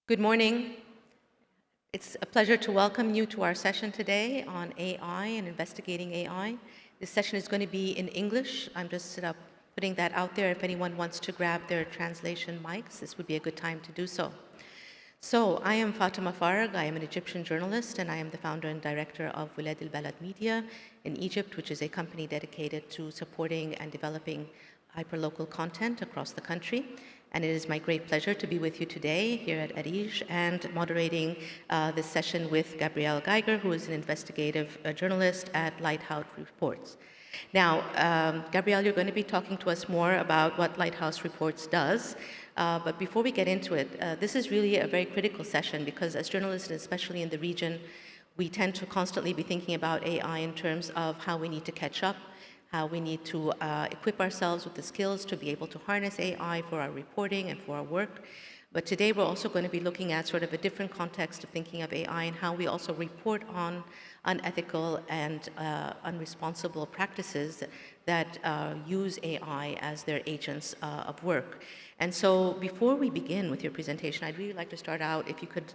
Good morning. It's a pleasure to welcome you to our session today on AI and investigating AI. This session is going to be in English. I'm just putting that out there. If anyone wants to grab their translation mics, this would be a good time to do so. So I am Fatima Farag. I am an Egyptian journalist, and I am the founder and director of Wilad al-Balad Media in Egypt, which is a company dedicated to supporting and developing hyperlocal content across the country. And it is my great pleasure to be with you today here at ARIJ and moderating this session with Gabrielle Geiger, who is an investigative journalist at Lighthouse Reports. Now, Gabrielle, you're going to be talking to us more about what Lighthouse Reports does. But before we get into it, this is really a very critical session because as journalists, especially in the region, we tend to constantly be thinking about AI in terms of how we need to catch up, how we need to equip ourselves with the skills to be able to harness AI for our reporting and for our work. But today we're also going to be looking at sort of a different context of thinking of AI and how we also report on unethical and unresponsible practices that use AI as their agents of work. And so before we begin with your presentation, I'd really like to start out, if you could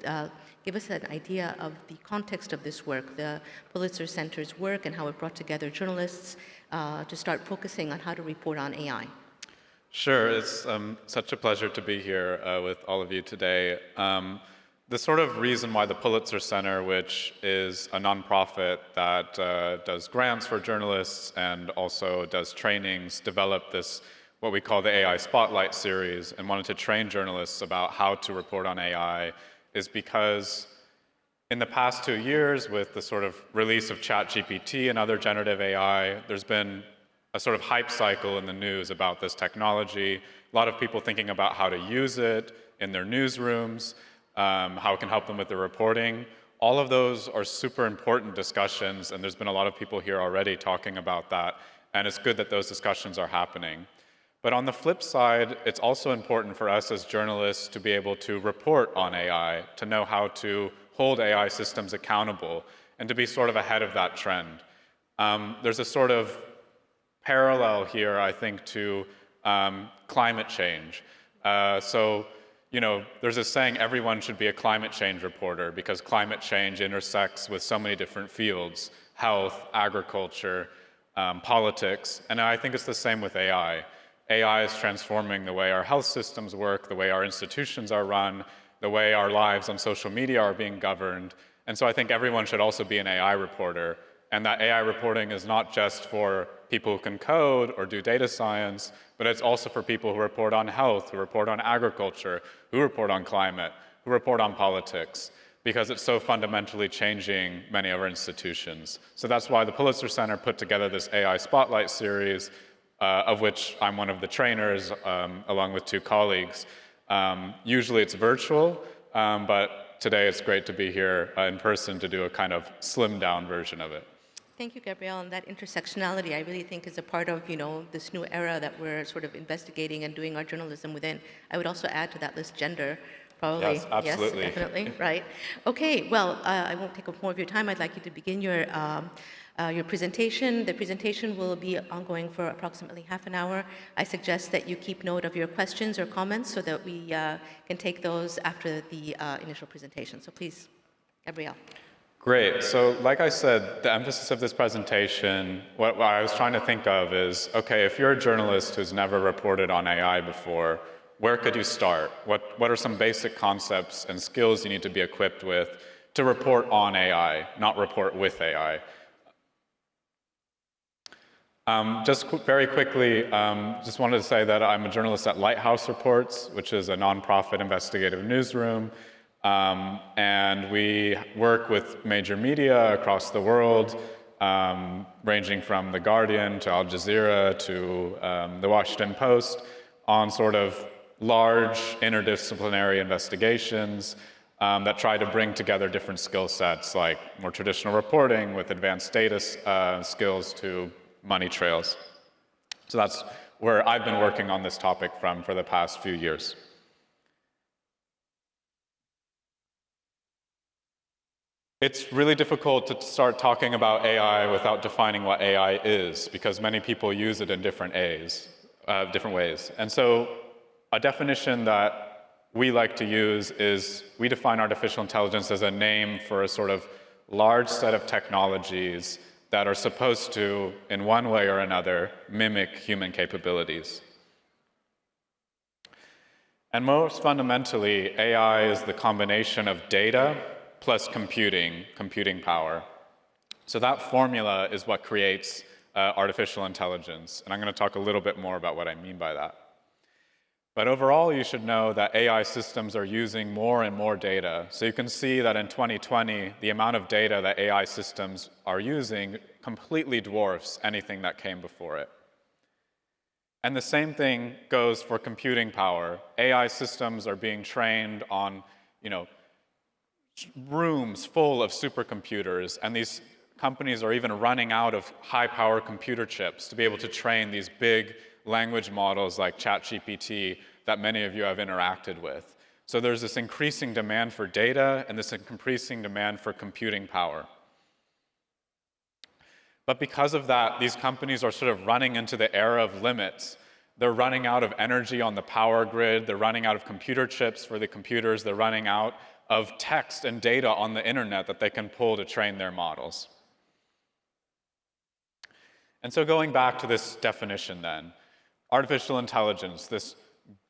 give us an idea of the context of this work, the Pulitzer Center's work and how it brought together journalists to start focusing on how to report on AI. Sure, it's such a pleasure to be here with all of you today. The sort of reason why the Pulitzer Center, which is a nonprofit that does grants for journalists and also does trainings, developed this what we call the AI Spotlight series and wanted to train journalists about how to report on AI is because in the past 2 years with the sort of release of ChatGPT and other generative AI, there's been a sort of hype cycle in the news about this technology. A lot of people thinking about how to use it in their newsrooms, how it can help them with their reporting. All of those are super important discussions, and there's been a lot of people here already talking about that, and it's good that those discussions are happening. But on the flip side, it's also important for us as journalists to be able to report on AI, to know how to hold AI systems accountable, and to be sort of ahead of that trend. There's a sort of parallel here, I think, to climate change. You know, there's a saying, everyone should be a climate change reporter because climate change intersects with so many different fields, health, agriculture, politics, and I think it's the same with AI. AI is transforming the way our health systems work, the way our institutions are run, the way our lives on social media are being governed. And so I think everyone should also be an AI reporter. And that AI reporting is not just for people who can code or do data science, but it's also for people who report on health, who report on agriculture, who report on climate, who report on politics, because it's so fundamentally changing many of our institutions. So that's why the Pulitzer Center put together this AI Spotlight series, of which I'm one of the trainers, along with 2 colleagues. Usually it's virtual, but today it's great to be here in person to do a kind of slimmed down version of it. Thank you, Gabrielle. And that intersectionality, I really think, is a part of, this new era that we're sort of investigating and doing our journalism within. I would also add to that list gender, probably. Yes, absolutely. Yes, definitely, right. Okay, well, I won't take up more of your time. I'd like you to begin your presentation. The presentation will be ongoing for approximately half an hour. I suggest that you keep note of your questions or comments so that we can take those after the initial presentation. So please, Gabrielle. Great. So like I said, the emphasis of this presentation, what I was trying to think of is, okay, if you're a journalist who's never reported on AI before, where could you start? What are some basic concepts and skills you need to be equipped with to report on AI, not report with AI? Just very quickly, just wanted to say that I'm a journalist at Lighthouse Reports, which is a nonprofit investigative newsroom. And we work with major media across the world, ranging from The Guardian to Al Jazeera to The Washington Post, on sort of large interdisciplinary investigations that try to bring together different skill sets, like more traditional reporting with advanced data skills to money trails. So that's where I've been working on this topic for the past few years. It's really difficult to start talking about AI without defining what AI is, because many people use it in different ways. And so a definition that we like to use is we define artificial intelligence as a name for a sort of large set of technologies that are supposed to, in one way or another, mimic human capabilities. And most fundamentally, AI is the combination of data plus computing power. So that formula is what creates artificial intelligence. And I'm going to talk a little bit more about what I mean by that. But overall, you should know that AI systems are using more and more data. So you can see that in 2020, the amount of data that AI systems are using completely dwarfs anything that came before it. And the same thing goes for computing power. AI systems are being trained on, rooms full of supercomputers, and these companies are even running out of high-power computer chips to be able to train these big language models like ChatGPT that many of you have interacted with. So there's this increasing demand for data and this increasing demand for computing power. But because of that, these companies are sort of running into the era of limits. They're running out of energy on the power grid. They're running out of computer chips for the computers. They're running out of text and data on the internet that they can pull to train their models. And so going back to this definition then, artificial intelligence, this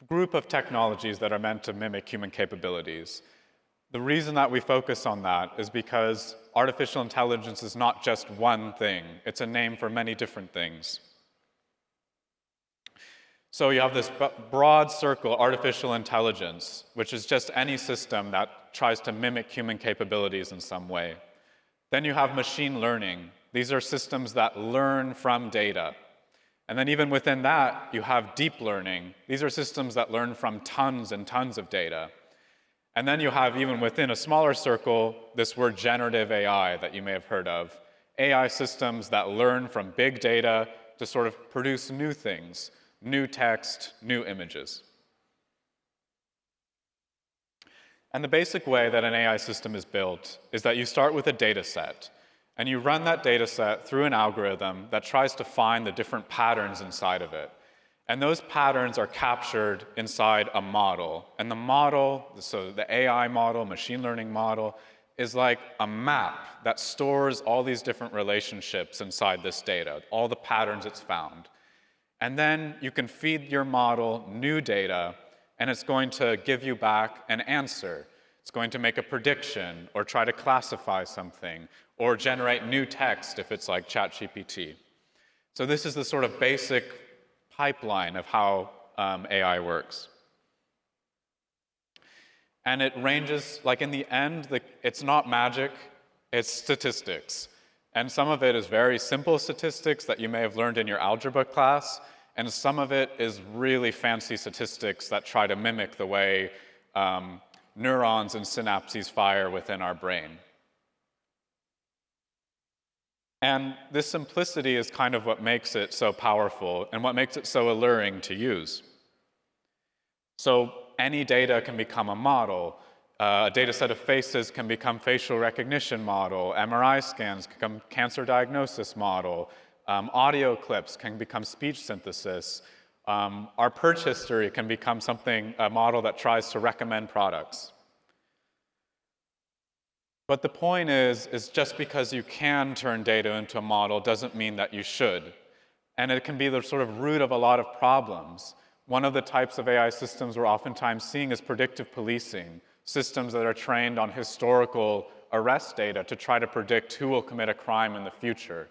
group of technologies that are meant to mimic human capabilities. The reason that we focus on that is because artificial intelligence is not just one thing. It's a name for many different things. So you have this broad circle, artificial intelligence, which is just any system that tries to mimic human capabilities in some way. Then you have machine learning. These are systems that learn from data. And then even within that, you have deep learning. These are systems that learn from tons and tons of data. And then you have, even within a smaller circle, this word generative AI that you may have heard of. AI systems that learn from big data to sort of produce new things, new text, new images. And the basic way that an AI system is built is that you start with a data set. And you run that data set through an algorithm that tries to find the different patterns inside of it. And those patterns are captured inside a model. And the model, so the AI model, machine learning model, is like a map that stores all these different relationships inside this data, all the patterns it's found. And then you can feed your model new data, and it's going to give you back an answer. It's going to make a prediction, or try to classify something, or generate new text if it's like ChatGPT. So this is the sort of basic pipeline of how AI works. And it ranges, like in the end, it's not magic, it's statistics. And some of it is very simple statistics that you may have learned in your algebra class, and some of it is really fancy statistics that try to mimic the way neurons and synapses fire within our brain. And this simplicity is kind of what makes it so powerful and what makes it so alluring to use. So any data can become a model. A data set of faces can become facial recognition model. MRI scans can become cancer diagnosis model. Audio clips can become speech synthesis. Our purchase history can become a model that tries to recommend products. But the point is just because you can turn data into a model doesn't mean that you should. And it can be the sort of root of a lot of problems. One of the types of AI systems we're oftentimes seeing is predictive policing, systems that are trained on historical arrest data to try to predict who will commit a crime in the future.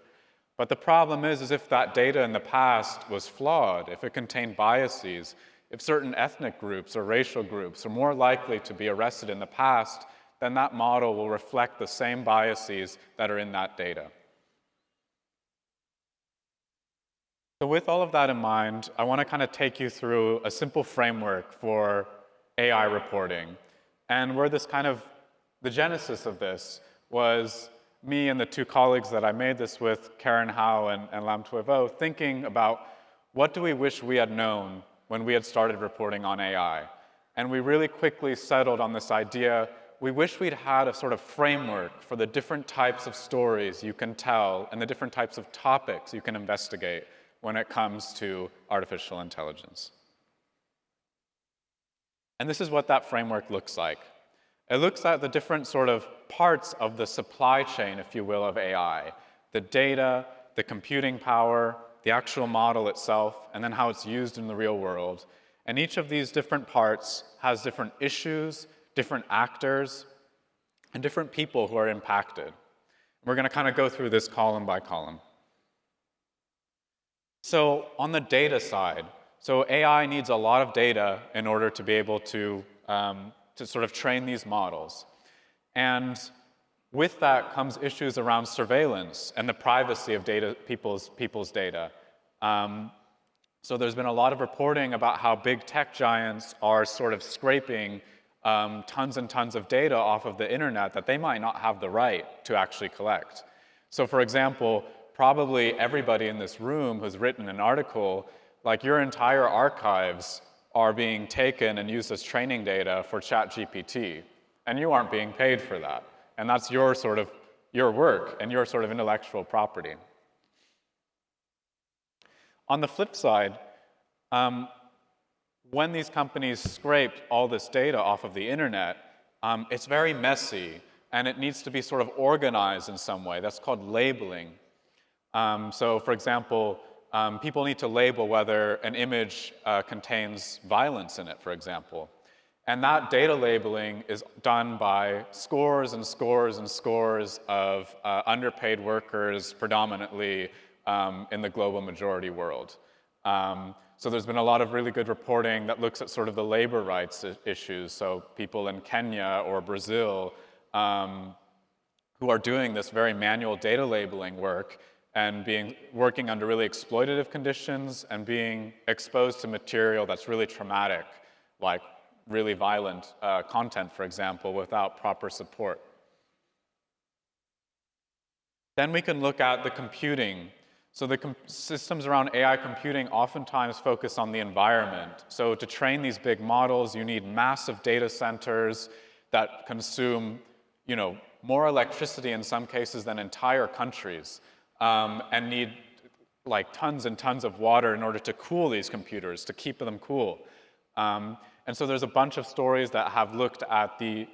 But the problem is if that data in the past was flawed, if it contained biases, if certain ethnic groups or racial groups are more likely to be arrested in the past, then that model will reflect the same biases that are in that data. So with all of that in mind, I want to kind of take you through a simple framework for AI reporting. And where the genesis of this was me and the two colleagues that I made this with, Karen Howe and Lam Tuevo, thinking about what do we wish we had known when we had started reporting on AI. And we really quickly settled on this idea. We wish we'd had a sort of framework for the different types of stories you can tell and the different types of topics you can investigate when it comes to artificial intelligence. And this is what that framework looks like. It looks at the different sort of parts of the supply chain, if you will, of AI. The data, the computing power, the actual model itself, and then how it's used in the real world. And each of these different parts has different issues, different actors, and different people who are impacted. We're going to kind of go through this column by column. So on the data side, so AI needs a lot of data in order to be able to sort of train these models. And with that comes issues around surveillance and the privacy of data, people's data. So there's been a lot of reporting about how big tech giants are sort of scraping tons and tons of data off of the internet that they might not have the right to actually collect. So for example, probably everybody in this room who's written an article, like your entire archives are being taken and used as training data for ChatGPT, and you aren't being paid for that. And that's your work and your sort of intellectual property. On the flip side, when these companies scrape all this data off of the internet, it's very messy, and it needs to be sort of organized in some way. That's called labeling. So for example, people need to label whether an image contains violence in it, for example. And that data labeling is done by scores and scores and scores of underpaid workers, predominantly in the global majority world. So there's been a lot of really good reporting that looks at sort of the labor rights issues. So people in Kenya or Brazil who are doing this very manual data labeling work and working under really exploitative conditions and being exposed to material that's really traumatic, like really violent content, for example, without proper support. Then we can look at the computing. So the systems around AI computing oftentimes focus on the environment. So to train these big models, you need massive data centers that consume, more electricity in some cases than entire countries. And need like tons and tons of water in order to cool these computers, to keep them cool. And so there's a bunch of stories that have looked at the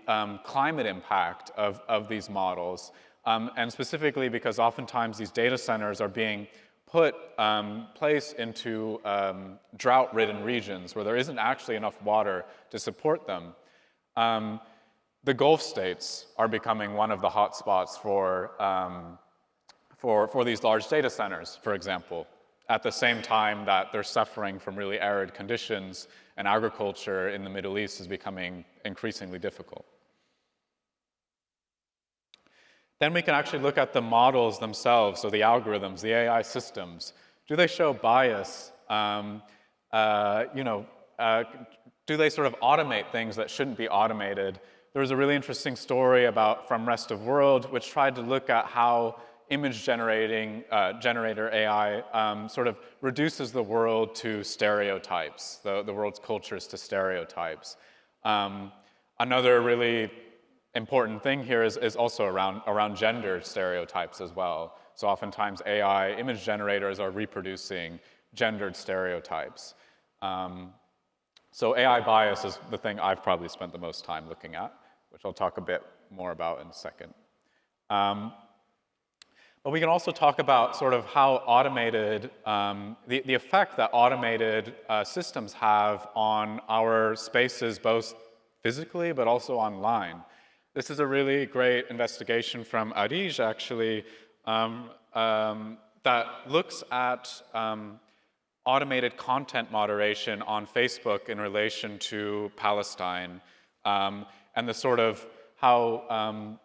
climate impact of these models, and specifically because oftentimes these data centers are being placed into drought-ridden regions where there isn't actually enough water to support them. The Gulf states are becoming one of the hotspots for these large data centers, for example, at the same time that they're suffering from really arid conditions and agriculture in the Middle East is becoming increasingly difficult. Then we can actually look at the models themselves, so the algorithms, the AI systems. Do they show bias? Do they sort of automate things that shouldn't be automated? There was a really interesting story from Rest of World, which tried to look at how image generator AI sort of reduces the world to stereotypes, the world's cultures to stereotypes. Another really important thing here is also around gender stereotypes as well. So oftentimes AI image generators are reproducing gendered stereotypes. So AI bias is the thing I've probably spent the most time looking at, which I'll talk a bit more about in a second. But we can also talk about sort of how automated, the effect that automated systems have on our spaces, both physically but also online. This is a really great investigation from ARIJ, actually, that looks at automated content moderation on Facebook in relation to Palestine, and the sort of how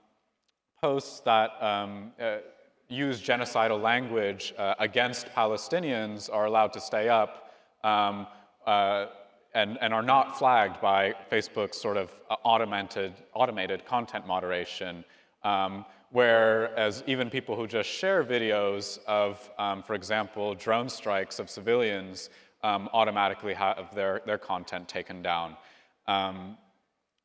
posts that use genocidal language against Palestinians are allowed to stay up and are not flagged by Facebook's sort of automated content moderation, whereas even people who just share videos of, for example, drone strikes of civilians automatically have their content taken down.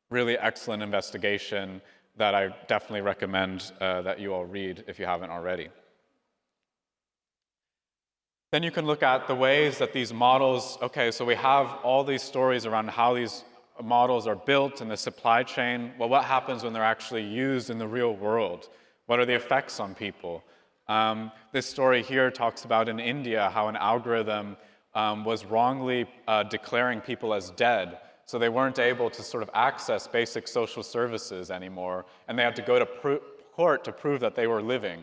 Really excellent investigation that I definitely recommend that you all read if you haven't already. Then you can look at the ways that these models, okay, so we have all these stories around how these models are built in the supply chain, well, what happens when they're actually used in the real world? What are the effects on people? This story here talks about in India how an algorithm was wrongly declaring people as dead. So they weren't able to sort of access basic social services anymore, and they had to go to court to prove that they were living.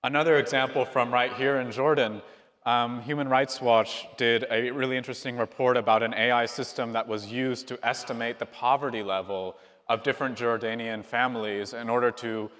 Another example from right here in Jordan, Human Rights Watch did a really interesting report about an AI system that was used to estimate the poverty level of different Jordanian families in order to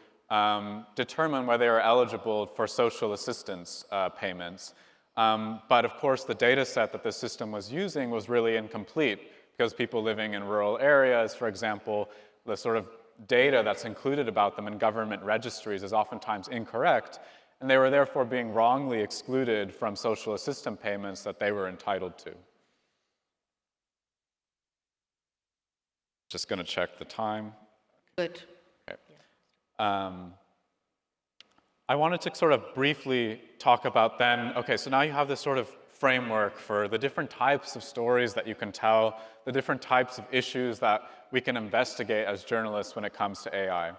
determine whether they are eligible for social assistance payments. But of course, the data set that the system was using was really incomplete because people living in rural areas, for example, the sort of data that's included about them in government registries is oftentimes incorrect, and they were therefore being wrongly excluded from social assistance payments that they were entitled to. Just going to check the time. Good. Okay. I wanted to sort of briefly talk about then, okay, so now you have this sort of framework for the different types of stories that you can tell, the different types of issues that we can investigate as journalists when it comes to AI.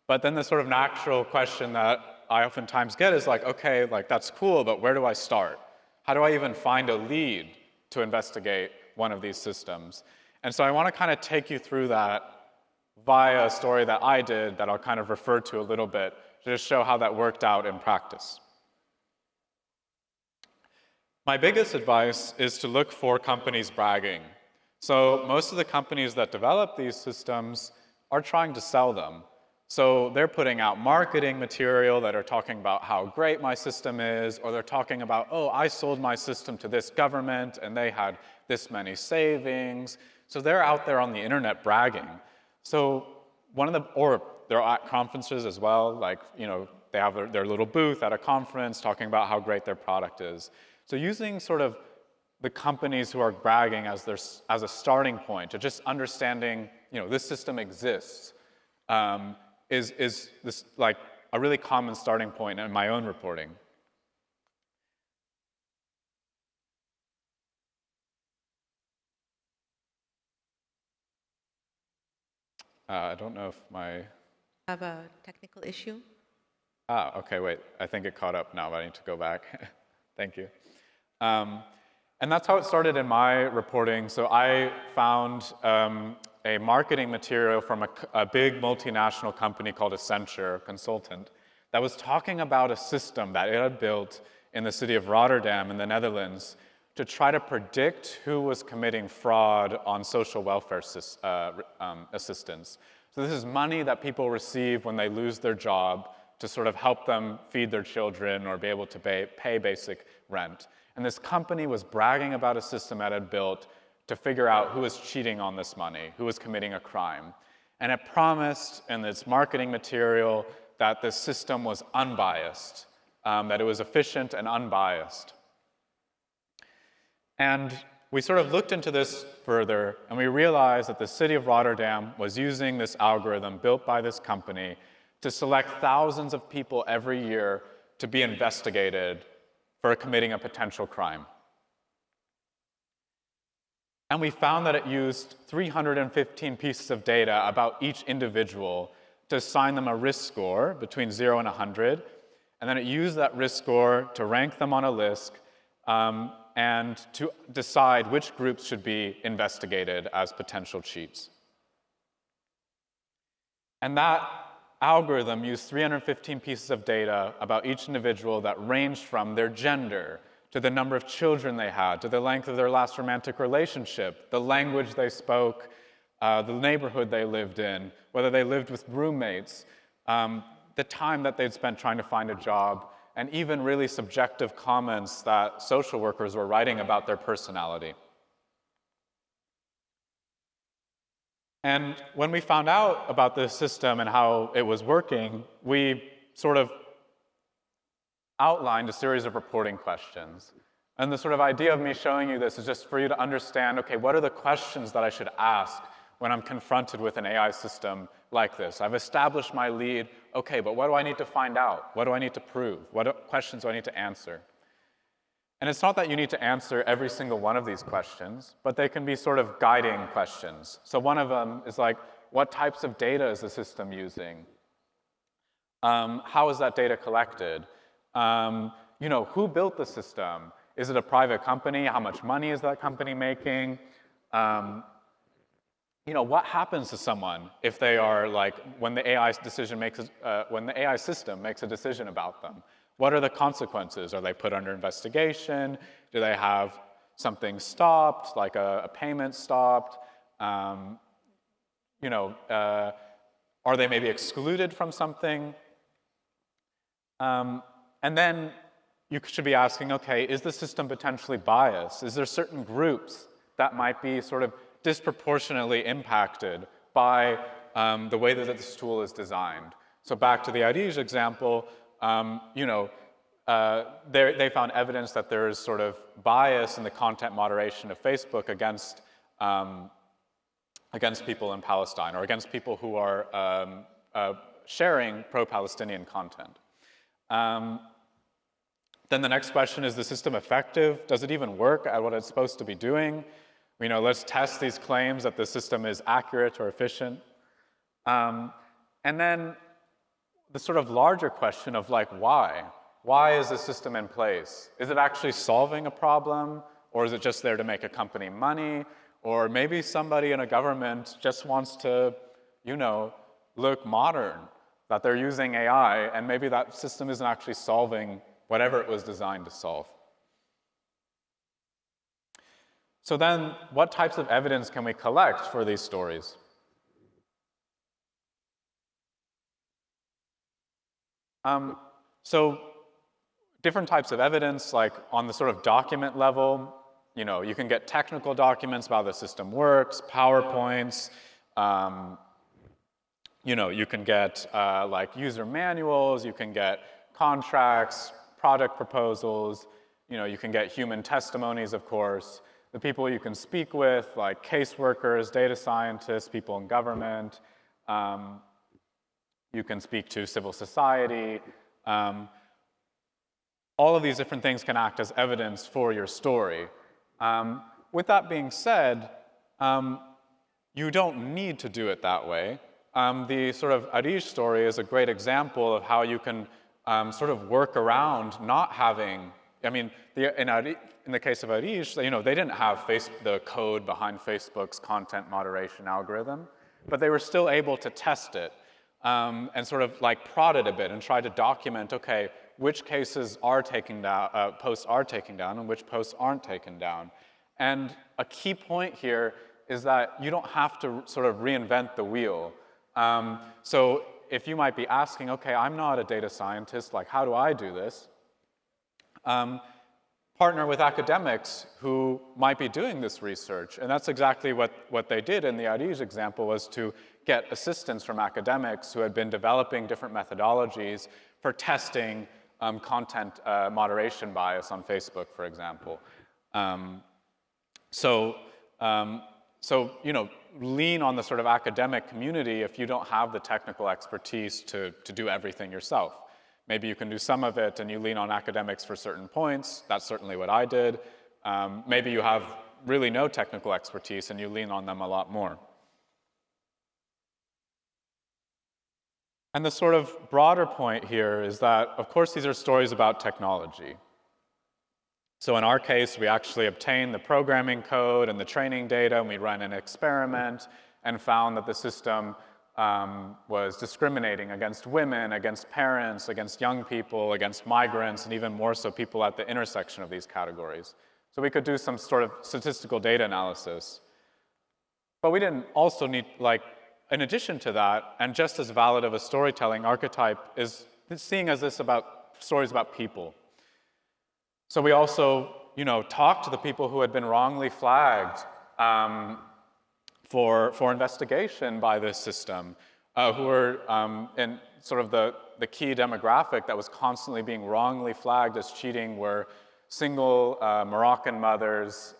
But then the sort of natural question that I oftentimes get is like, okay, like that's cool, but where do I start? How do I even find a lead to investigate one of these systems? And so I want to kind of take you through that via a story that I did that I'll kind of refer to a little bit to just show how that worked out in practice. My biggest advice is to look for companies bragging. So most of the companies that develop these systems are trying to sell them. So they're putting out marketing material that are talking about how great my system is, or they're talking about, oh, I sold my system to this government and they had this many savings. So they're out there on the internet bragging. So or they're at conferences as well, like, you know, they have their little booth at a conference talking about how great their product is. So using sort of the companies who are bragging as a starting point to just understanding, you know, this system exists, is this like a really common starting point in my own reporting. I don't know if my... Have a technical issue? Okay, wait. I think it caught up now, but I need to go back. Thank you. And that's how it started in my reporting. So I found a marketing material from a big multinational company called Accenture Consultant that was talking about a system that it had built in the city of Rotterdam in the Netherlands to try to predict who was committing fraud on social welfare assistance. So this is money that people receive when they lose their job to sort of help them feed their children or be able to pay basic rent. And this company was bragging about a system it had built to figure out who was cheating on this money, who was committing a crime. And it promised in its marketing material that this system was unbiased, that it was efficient and unbiased. And we sort of looked into this further, and we realized that the city of Rotterdam was using this algorithm built by this company to select thousands of people every year to be investigated for committing a potential crime. And we found that it used 315 pieces of data about each individual to assign them a risk score between 0 and 100, and then it used that risk score to rank them on a list and to decide which groups should be investigated as potential cheats. And that algorithm used 315 pieces of data about each individual that ranged from their gender, to the number of children they had, to the length of their last romantic relationship, the language they spoke, the neighborhood they lived in, whether they lived with roommates, the time that they'd spent trying to find a job, and even really subjective comments that social workers were writing about their personality. And when we found out about this system and how it was working, we sort of outlined a series of reporting questions. And the sort of idea of me showing you this is just for you to understand, okay, what are the questions that I should ask when I'm confronted with an AI system like this? I've established my lead, okay, but what do I need to find out? What do I need to prove? What questions do I need to answer? And it's not that you need to answer every single one of these questions, but they can be sort of guiding questions. So one of them is like, what types of data is the system using? How is that data collected? Who built the system? Is it a private company? How much money is that company making? What happens to someone if they are like, when the AI system makes a decision about them? What are the consequences? Are they put under investigation? Do they have something stopped, like a payment stopped? Are they maybe excluded from something? And then you should be asking, okay, is the system potentially biased? Is there certain groups that might be sort of disproportionately impacted by the way that this tool is designed? So back to the ARIJ example, they found evidence that there is sort of bias in the content moderation of Facebook against people in Palestine, or against people who are sharing pro-Palestinian content. Then the next question, is the system effective? Does it even work at what it's supposed to be doing? Let's test these claims that the system is accurate or efficient. And then the sort of larger question of like, why? Why is the system in place? Is it actually solving a problem? Or is it just there to make a company money? Or maybe somebody in a government just wants to, look modern, that they're using AI, and maybe that system isn't actually solving whatever it was designed to solve. So then, what types of evidence can we collect for these stories? So different types of evidence, like on the sort of document level, you can get technical documents about how the system works, PowerPoints, you can get like user manuals, you can get contracts, product proposals, you can get human testimonies, of course, the people you can speak with, like caseworkers, data scientists, people in government. You can speak to civil society. All of these different things can act as evidence for your story. With that being said, you don't need to do it that way. The sort of ARIJ story is a great example of how you can sort of work around not having, in the case of ARIJ, they didn't have the code behind Facebook's content moderation algorithm, but they were still able to test it and sort of like prod it a bit and try to document, okay, which cases are taken down, posts are taken down, and which posts aren't taken down. And a key point here is that you don't have to sort of reinvent the wheel. So if you might be asking, okay, I'm not a data scientist, like how do I do this? Partner with academics who might be doing this research. And that's exactly what they did in the ARIJ example, was to get assistance from academics who had been developing different methodologies for testing content moderation bias on Facebook, for example. So lean on the sort of academic community if you don't have the technical expertise to do everything yourself. Maybe you can do some of it and you lean on academics for certain points. That's certainly what I did. Maybe you have really no technical expertise and you lean on them a lot more. And the sort of broader point here is that, of course, these are stories about technology. So in our case, we actually obtained the programming code and the training data, and we ran an experiment and found that the system was discriminating against women, against parents, against young people, against migrants, and even more so people at the intersection of these categories. So we could do some sort of statistical data analysis. But we didn't also need, in addition to that, and just as valid of a storytelling archetype is seeing as this about stories about people. So we also, talked to the people who had been wrongly flagged for investigation by this system, who were in sort of the key demographic that was constantly being wrongly flagged as cheating were single Moroccan mothers,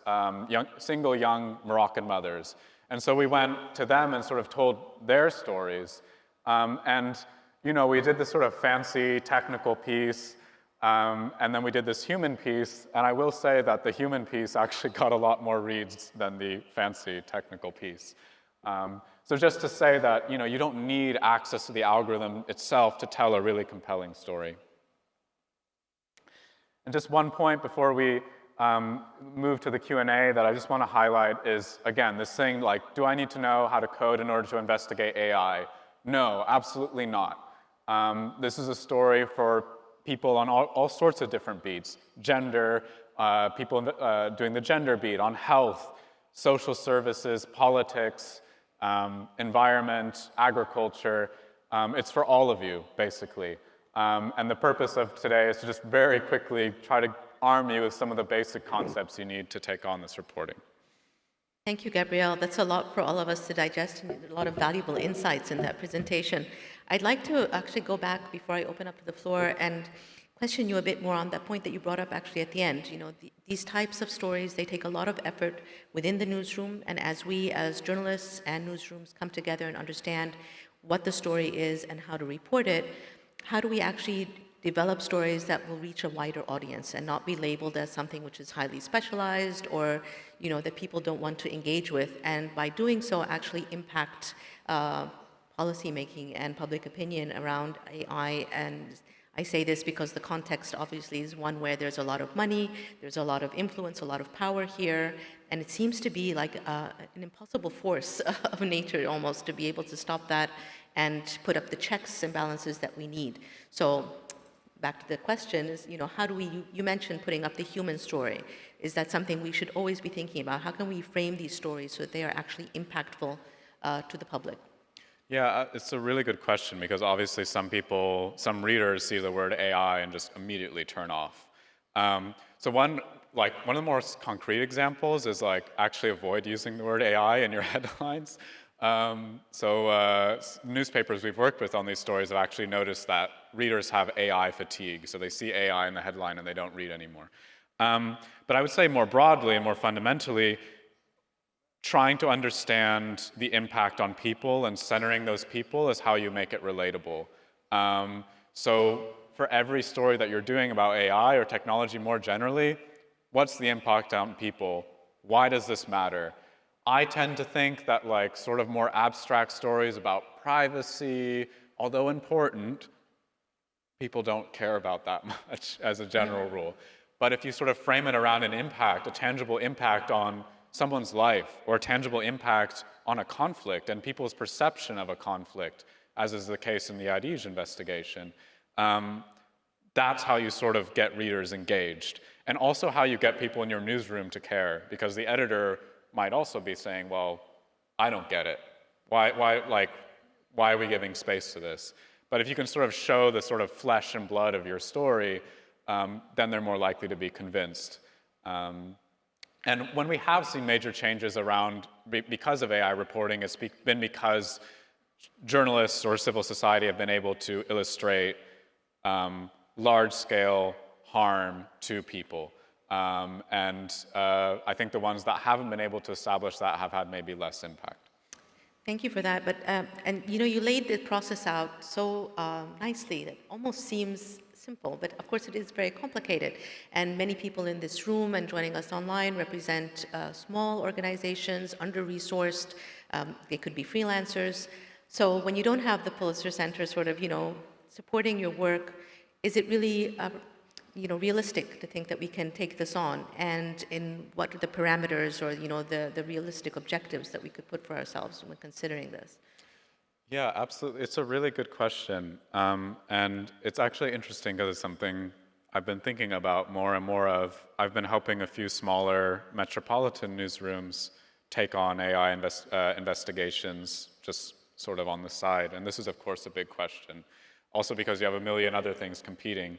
single young Moroccan mothers. And so we went to them and sort of told their stories. We did this sort of fancy technical piece And then we did this human piece, and I will say that the human piece actually got a lot more reads than the fancy technical piece. So just to say that you don't need access to the algorithm itself to tell a really compelling story. And just one point before we move to the Q&A that I just want to highlight is, again, this thing like, do I need to know how to code in order to investigate AI? No, absolutely not. This is a story for people on all sorts of different beats. Gender, people doing the gender beat, on health, social services, politics, environment, agriculture. It's for all of you, basically. And the purpose of today is to just very quickly try to arm you with some of the basic concepts you need to take on this reporting. Thank you, Gabrielle. That's a lot for all of us to digest, and a lot of valuable insights in that presentation. I'd like to actually go back before I open up to the floor and question you a bit more on that point that you brought up actually at the end. These types of stories, they take a lot of effort within the newsroom, and as we as journalists and newsrooms come together and understand what the story is and how to report it, how do we actually develop stories that will reach a wider audience and not be labeled as something which is highly specialized or that people don't want to engage with, and by doing so actually impact policymaking and public opinion around AI. And I say this because the context obviously is one where there's a lot of money, there's a lot of influence, a lot of power here, and it seems to be like an impossible force of nature almost to be able to stop that and put up the checks and balances that we need. So back to the question is, how do you mentioned putting up the human story. Is that something we should always be thinking about? How can we frame these stories so that they are actually impactful to the public? Yeah, it's a really good question because obviously some readers see the word AI and just immediately turn off. So one of the more concrete examples is actually avoid using the word AI in your headlines. Newspapers we've worked with on these stories have actually noticed that readers have AI fatigue. So they see AI in the headline and they don't read anymore. But I would say more broadly and more fundamentally, trying to understand the impact on people and centering those people is how you make it relatable. So for every story that you're doing about AI or technology more generally, what's the impact on people? Why does this matter? I tend to think that sort of more abstract stories about privacy, although important, people don't care about that much as a general rule. But if you sort of frame it around an impact, a tangible impact on someone's life, or a tangible impact on a conflict and people's perception of a conflict, as is the case in the ARIJ investigation, that's how you sort of get readers engaged. And also how you get people in your newsroom to care, because the editor might also be saying, well, I don't get it. Why are we giving space to this? But if you can sort of show the sort of flesh and blood of your story, then they're more likely to be convinced. And when we have seen major changes around because of AI reporting, it's been because journalists or civil society have been able to illustrate large-scale harm to people. I think the ones that haven't been able to establish that have had maybe less impact. Thank you for that. But you laid the process out so nicely that it almost seems simple, but of course it is very complicated. And many people in this room and joining us online represent small organizations, under-resourced. They could be freelancers. So when you don't have the Pulitzer Center sort of, supporting your work, is it really realistic to think that we can take this on, and in what are the parameters or the realistic objectives that we could put for ourselves when considering this? Yeah, absolutely. It's a really good question, and it's actually interesting because it's something I've been thinking about more and more of. I've been helping a few smaller metropolitan newsrooms take on AI investigations just sort of on the side, and this is of course a big question. Also because you have a million other things competing.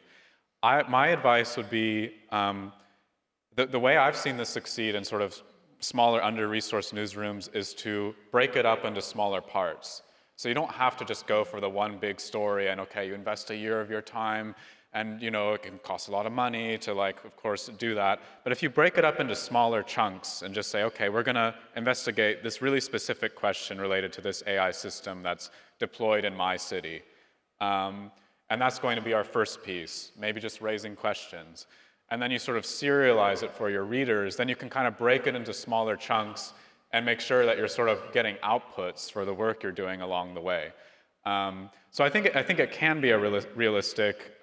My advice would be, the way I've seen this succeed in sort of smaller, under-resourced newsrooms is to break it up into smaller parts. So you don't have to just go for the one big story and, okay, you invest a year of your time and, it can cost a lot of money to, of course, do that. But if you break it up into smaller chunks and just say, okay, we're going to investigate this really specific question related to this AI system that's deployed in my city. And that's going to be our first piece, maybe just raising questions. And then you sort of serialize it for your readers. Then you can kind of break it into smaller chunks and make sure that you're sort of getting outputs for the work you're doing along the way. So I think it can be a realistic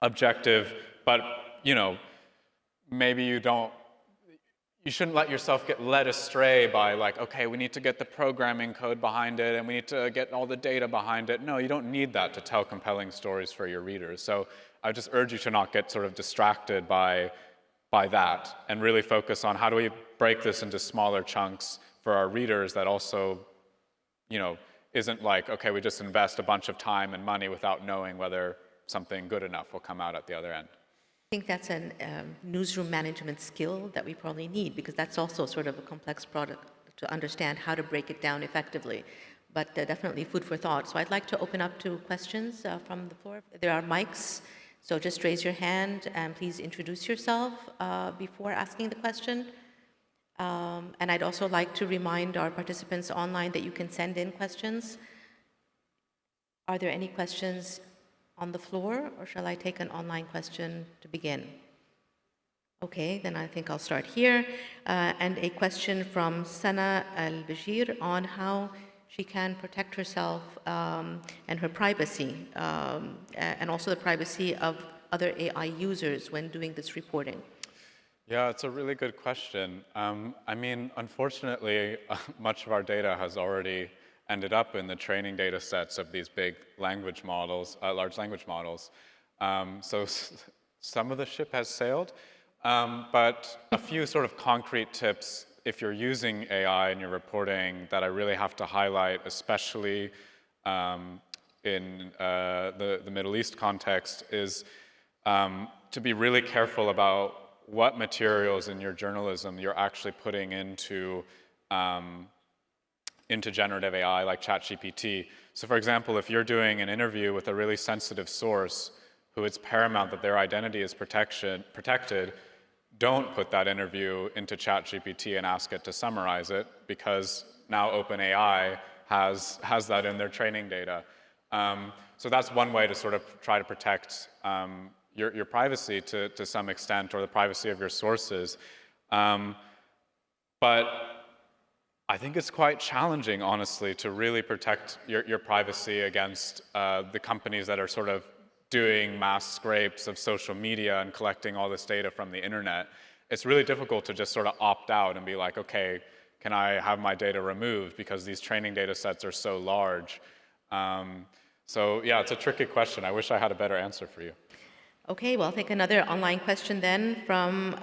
objective, but maybe you shouldn't let yourself get led astray by like, okay, we need to get the programming code behind it and we need to get all the data behind it. No, you don't need that to tell compelling stories for your readers. So I just urge you to not get sort of distracted by that and really focus on how do we break this into smaller chunks for our readers that also, isn't like, okay, we just invest a bunch of time and money without knowing whether something good enough will come out at the other end. I think that's a newsroom management skill that we probably need, because that's also sort of a complex product to understand how to break it down effectively. But definitely food for thought. So I'd like to open up to questions from the floor. There are mics, so just raise your hand and please introduce yourself before asking the question. And I'd also like to remind our participants online that you can send in questions. Are there any questions on the floor, or shall I take an online question to begin? Okay, then I think I'll start here. And a question from Sana Al-Bashir on how she can protect herself and her privacy, and also the privacy of other AI users when doing this reporting. Yeah, it's a really good question. I mean, unfortunately, much of our data has already ended up in the training data sets of these big language models, large language models. So some of the ship has sailed, but a few sort of concrete tips if you're using AI in your reporting that I really have to highlight, especially in the Middle East context, is to be really careful about what materials in your journalism you're actually putting into generative AI like ChatGPT. So for example, if you're doing an interview with a really sensitive source who it's paramount that their identity is protected, don't put that interview into ChatGPT and ask it to summarize it, because now OpenAI has that in their training data. So that's one way to sort of try to protect your privacy to some extent, or the privacy of your sources. But I think it's quite challenging, honestly, to really protect your privacy against the companies that are sort of doing mass scrapes of social media and collecting all this data from the internet. It's really difficult to just sort of opt out and be like, okay, can I have my data removed because these training data sets are so large? So yeah, it's a tricky question. I wish I had a better answer for you. Okay, well, I'll take another online question then from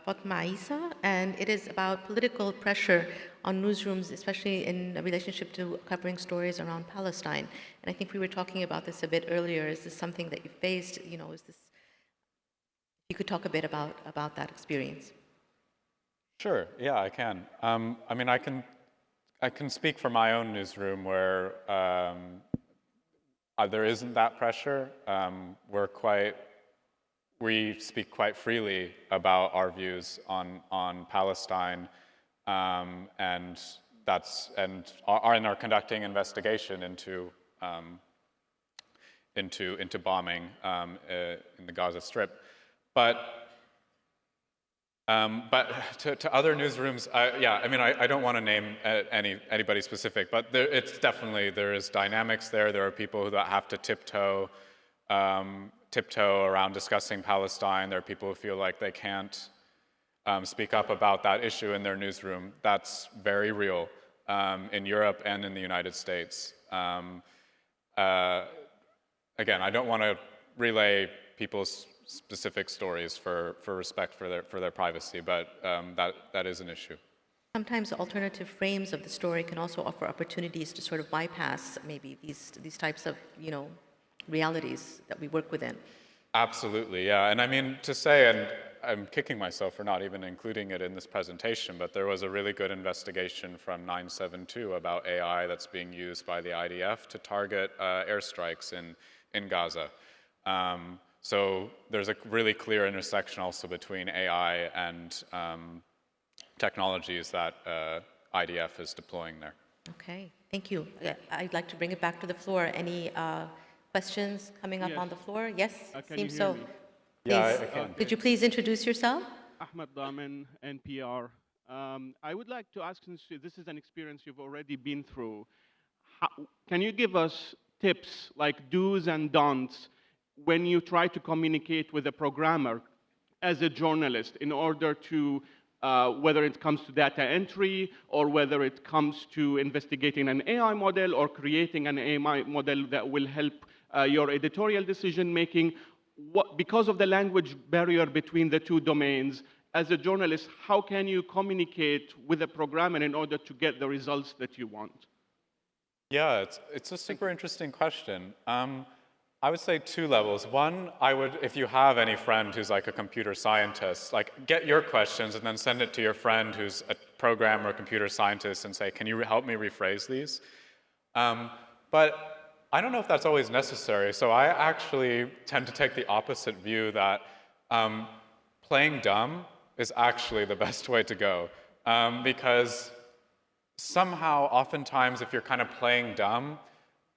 Fatma Isa, and it is about political pressure on newsrooms, especially in relationship to covering stories around Palestine. And I think we were talking about this a bit earlier. Is this something that you faced? Is this? You could talk a bit about that experience. Sure. Yeah, I can. I mean, I can speak for my own newsroom where there isn't that pressure. We speak quite freely about our views on Palestine, and are conducting investigation into bombing in the Gaza Strip. But to other newsrooms, I don't want to name anybody specific, but there is dynamics there. There are people that have to tiptoe around discussing Palestine. There are people who feel like they can't speak up about that issue in their newsroom. That's very real in Europe and in the United States. Again, I don't want to relay people's specific stories for respect for their privacy, but that is an issue. Sometimes alternative frames of the story can also offer opportunities to sort of bypass maybe these types of realities that we work within. Absolutely, yeah. And I mean, to say, and I'm kicking myself for not even including it in this presentation, but there was a really good investigation from 9/7/2 about AI that's being used by the IDF to target airstrikes in Gaza. So there's a really clear intersection also between AI and technologies that IDF is deploying there. Okay, thank you. I'd like to bring it back to the floor. Any questions coming up Yes. on the floor? Yes, Can you seems hear so. me? Yeah, Please, I can. could you please introduce yourself? Ahmed Daman, NPR. I would like to ask, since this is an experience you've already been through, how, can you give us tips like do's and don'ts when you try to communicate with a programmer as a journalist in order to, whether it comes to data entry or whether it comes to investigating an AI model or creating an AI model that will help your editorial decision making? Because of the language barrier between the two domains, as a journalist, how can you communicate with a programmer in order to get the results that you want? Yeah, it's a super interesting question. I would say two levels. One, I would, if you have any friend who's like a computer scientist, like get your questions and then send it to your friend who's a programmer or computer scientist and say, can you help me rephrase these? But I don't know if that's always necessary. So I actually tend to take the opposite view that playing dumb is actually the best way to go. Because somehow, oftentimes, if you're kind of playing dumb,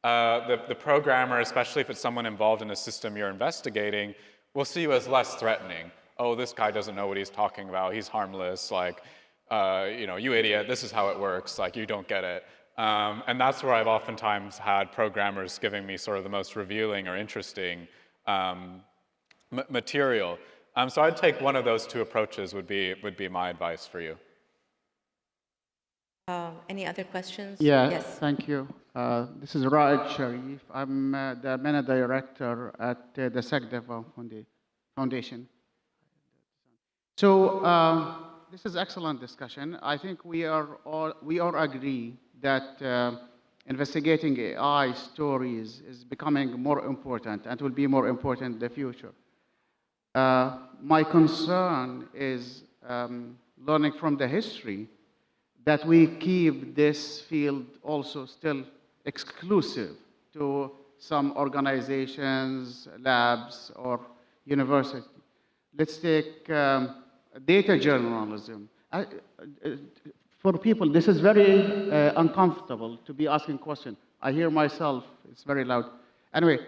the programmer, especially if it's someone involved in a system you're investigating, will see you as less threatening. Oh, this guy doesn't know what he's talking about. He's harmless. Like, you know, you idiot. This is how it works. Like, you don't get it. And that's where I've oftentimes had programmers giving me sort of the most revealing or interesting material. So I'd take one of those two approaches would be my advice for you. Any other questions? Yeah, Yes. thank you. This is ARIJ Sharif. I'm the MENA director at the SecDev Foundation. So this is excellent discussion. I think we all agree that investigating AI stories is becoming more important and will be more important in the future. My concern is learning from the history that we keep this field also still exclusive to some organizations, labs, or universities. Let's take data journalism. For people, this is very uncomfortable to be asking questions. I hear myself, it's very loud. Anyway,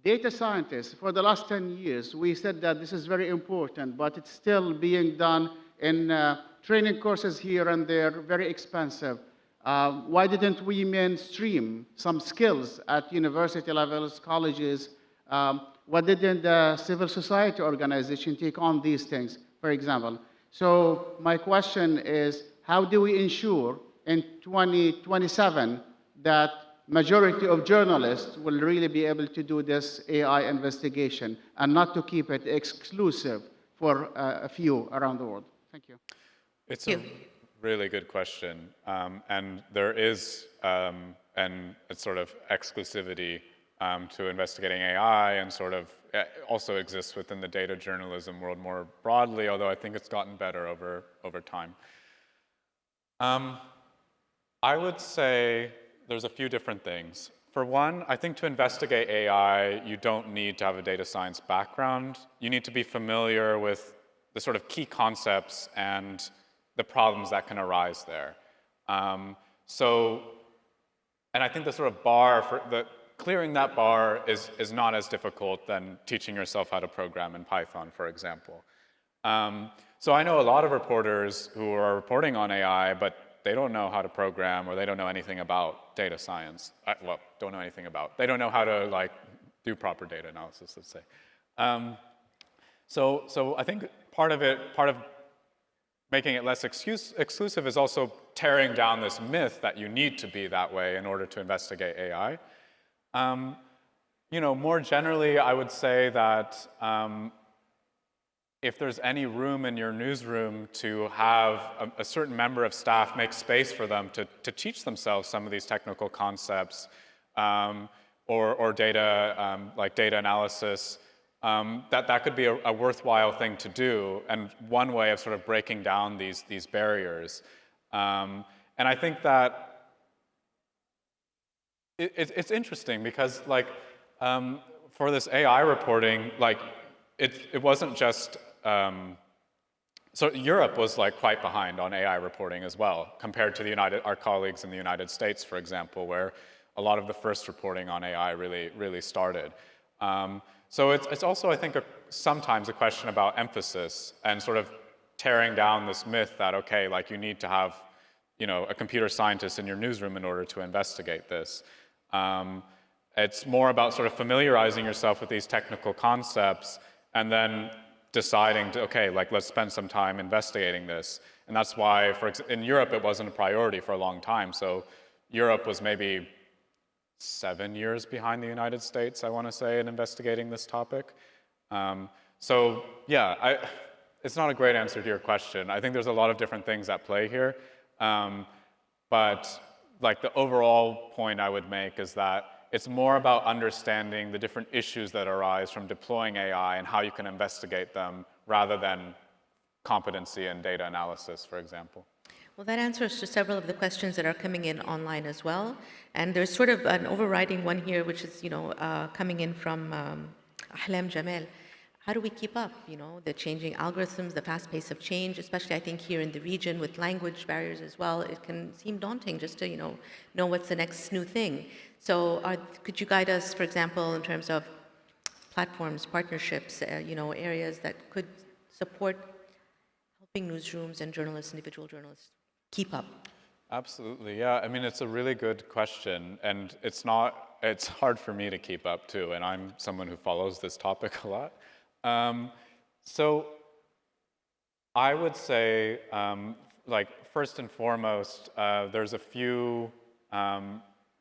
data scientists, for the last 10 years, we said that this is very important, but it's still being done in training courses here and there, very expensive. Why didn't we mainstream some skills at university levels, colleges? Why didn't the civil society organization take on these things, for example? So my question is, how do we ensure in 2027 that majority of journalists will really be able to do this AI investigation and not to keep it exclusive for a few around the world? Thank you. It's a really good question. And there is a sort of exclusivity to investigating AI and sort of also exists within the data journalism world more broadly, although I think it's gotten better over time. I would say there's a few different things. For one, I think to investigate AI, you don't need to have a data science background. You need to be familiar with the sort of key concepts and the problems that can arise there. And I think the sort of bar for clearing that bar is not as difficult than teaching yourself how to program in Python, for example. So I know a lot of reporters who are reporting on AI, but they don't know how to program or they don't know anything about data science. Well, don't know anything about. They don't know how to like do proper data analysis, let's say. So I think part of making it less exclusive is also tearing down this myth that you need to be that way in order to investigate AI. You know, more generally, I would say that if there's any room in your newsroom to have a certain member of staff make space for them to teach themselves some of these technical concepts or data, like data analysis, that could be a worthwhile thing to do, and one way of sort of breaking down these barriers. And I think that it's interesting because, like, for this AI reporting, like, it wasn't just so Europe was like quite behind on AI reporting as well, compared to our colleagues in the United States, for example, where a lot of the first reporting on AI really started. So it's also, I think, sometimes a question about emphasis and sort of tearing down this myth that, okay, like you need to have, you know, a computer scientist in your newsroom in order to investigate this. It's more about sort of familiarizing yourself with these technical concepts and then deciding to, okay, like let's spend some time investigating this. And that's why, in Europe, it wasn't a priority for a long time. So Europe was maybe 7 years behind the United States, I want to say, in investigating this topic. So yeah, it's not a great answer to your question. I think there's a lot of different things at play here. But like the overall point I would make is that it's more about understanding the different issues that arise from deploying AI and how you can investigate them rather than competency in data analysis, for example. Well, that answers to several of the questions that are coming in online as well. And there's sort of an overriding one here, which is, you know, coming in from Ahlam Jamal. How do we keep up, you know, the changing algorithms, the fast pace of change, especially I think here in the region with language barriers as well. It can seem daunting just to, you know what's the next new thing. So could you guide us, for example, in terms of platforms, partnerships, you know, areas that could support helping newsrooms and journalists, individual journalists, keep up? Absolutely, yeah. I mean, it's a really good question, and it's hard for me to keep up too, and I'm someone who follows this topic a lot. So I would say, like, first and foremost, there's a few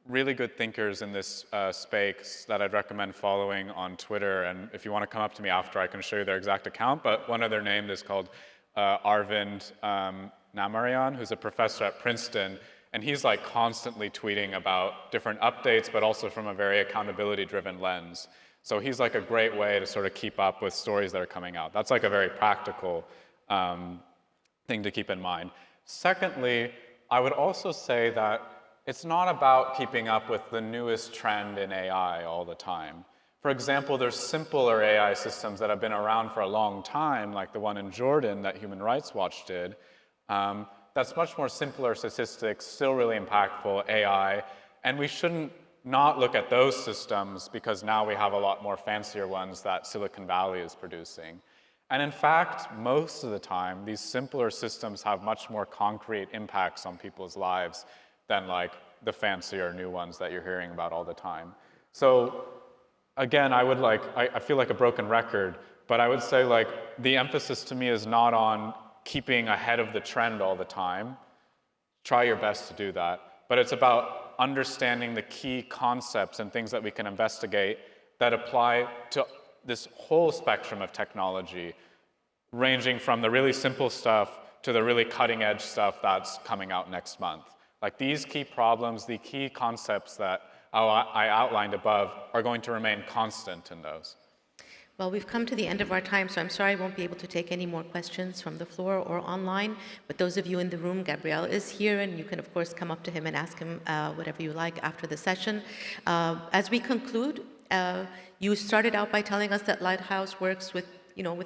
really good thinkers in this space that I'd recommend following on Twitter. And if you want to come up to me after, I can show you their exact account. But one of their names is called Arvind Namarayan, who's a professor at Princeton. And he's like constantly tweeting about different updates, but also from a very accountability-driven lens. So he's like a great way to sort of keep up with stories that are coming out. That's like a very practical thing to keep in mind. Secondly, I would also say that it's not about keeping up with the newest trend in AI all the time. For example, there's simpler AI systems that have been around for a long time, like the one in Jordan that Human Rights Watch did. That's much more simpler statistics, still really impactful AI, and we shouldn't not look at those systems because now we have a lot more fancier ones that Silicon Valley is producing. And in fact, most of the time, these simpler systems have much more concrete impacts on people's lives than like the fancier new ones that you're hearing about all the time. So again, I feel like a broken record, but I would say like the emphasis to me is not on keeping ahead of the trend all the time. Try your best to do that. But it's about understanding the key concepts and things that we can investigate that apply to this whole spectrum of technology, ranging from the really simple stuff to the really cutting edge stuff that's coming out next month. Like these key problems, the key concepts that I outlined above are going to remain constant in those. Well, we've come to the end of our time, so I'm sorry I won't be able to take any more questions from the floor or online. But those of you in the room, Gabriel is here, and you can, of course, come up to him and ask him whatever you like after the session. As we conclude, you started out by telling us that Lighthouse works with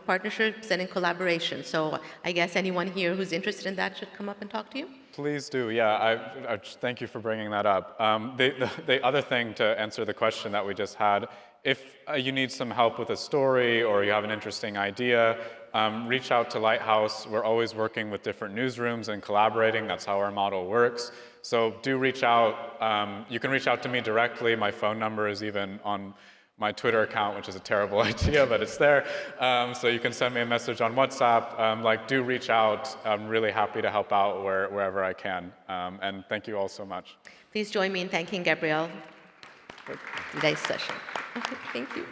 partnerships and in collaboration. So I guess anyone here who's interested in that should come up and talk to you. Please do, yeah. I thank you for bringing that up. The other thing to answer the question that we just had, if you need some help with a story or you have an interesting idea, reach out to Lighthouse. We're always working with different newsrooms and collaborating. That's how our model works. So do reach out. You can reach out to me directly. My phone number is even on my Twitter account, which is a terrible idea, but it's there. So you can send me a message on WhatsApp. Do reach out. I'm really happy to help out wherever I can. And thank you all so much. Please join me in thanking Gabriel for today's session. Okay, thank you.